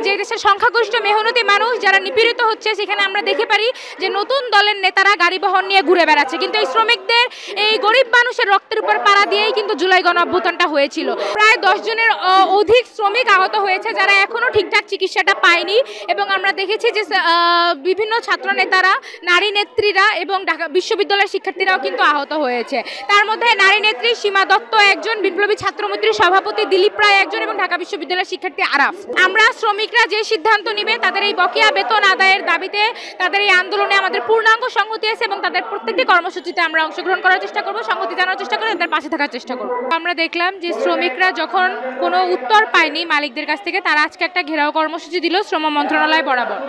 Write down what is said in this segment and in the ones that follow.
যে দেশের সংখ্যাগরিষ্ঠ মেহনতি মানুষ যারা নিপীড়িত হচ্ছে, সেখানে আমরা দেখে পারি যে নতুন দলের নেতারা গাড়ি বহন নিয়ে ঘুরে বেড়াচ্ছে। কিন্তু এই শ্রমিকদের, এই গরিব মানুষের রক্তের উপর পাড়া দিয়েই কিন্তু জুলাই গণঅভ্যুত্থানটা হয়েছিল। প্রায় 10 জনের অধিক শ্রমিক আহত হয়েছে, যারা এখনো ঠিকঠাক চিকিৎসাটা পায়নি। এবং আমরা দেখেছি যে বিভিন্ন ছাত্র নেতারা, নারী নেত্রীরা এবং ঢাকা বিশ্ববিদ্যালয়ের শিক্ষার্থীরাও কিন্তু আহত হয়েছে। তার মধ্যে নারী নেত্রী সীমা দত্ত একজন, বিপ্লবী ছাত্রমৈত্রীর সভাপতি দিলীপ রায় একজন এবং ঢাকা বিশ্ববিদ্যালয়ের শিক্ষার্থী আরাফ। আমরা শ্রমিকরা যে সিদ্ধান্ত নিবে তাদের এই বকেয়া বেতন আদায়ের দাবিতে, তাদের এই আন্দোলনে আমাদের পূর্ণাঙ্গ সংহতি আছে এবং তাদের প্রত্যেকটি কর্মসূচিতে আমরা অংশগ্রহণ করার চেষ্টা করব, সংহতি জানানোর চেষ্টা করব, তাদের পাশে থাকার চেষ্টা করব। আমরা দেখলাম যে শ্রমিকরা যখন কোনো উত্তর পায়নি মালিকদের কাছ থেকে, তারা আজকে একটা ঘেরাও কর্মসূচি দিল শ্রম মন্ত্রণালয় বরাবর।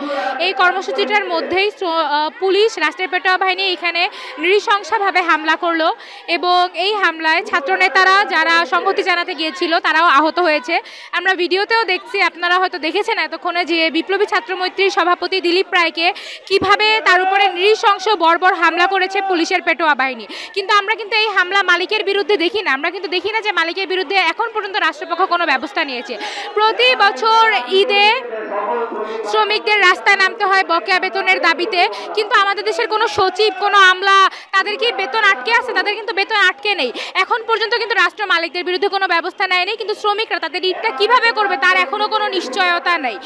এই কর্মসূচিটার মধ্যেই পুলিশ, রাষ্ট্রের পেটোয়া বাহিনী এখানে নৃশংসভাবে হামলা করলো এবং এই হামলায় ছাত্রনেতারা যারা সংহতি জানাতে গিয়েছিল তারাও আহত হয়েছে। আমরা ভিডিওতেও দেখছি, আপনারা হয়তো দেখেছেন এতক্ষণে, যে বিপ্লবী ছাত্রমৈত্রীর সভাপতি দিলীপ রায়কে কিভাবে তার উপরে নৃশংস বর্বর হামলা করেছে পুলিশের পেটোয়া বাহিনী। কিন্তু আমরা কিন্তু এই হামলা মালিকের বিরুদ্ধে দেখি না। আমরা কিন্তু দেখি না যে মালিকের বিরুদ্ধে এখন পর্যন্ত রাষ্ট্রপক্ষ কোনো ব্যবস্থা নিয়েছে। প্রতি বছর ঈদে শ্রমিকদের রাস্তায় নামতে হয় বকেয়া বেতনের দাবিতে, কিন্তু আমাদের দেশের কোনো সচিব, কোনো আমলা, তাদের কি বেতন আটকে আছে? তাদের কিন্তু বেতন আটকে নেই। এখন পর্যন্ত কিন্তু রাষ্ট্র মালিকদের বিরুদ্ধে কোনো ব্যবস্থা নেয়নি, কিন্তু শ্রমিকরা তাদের ঈদটা কিভাবে করবে তার এখনো কোনো নিশ্চয়তা নেই।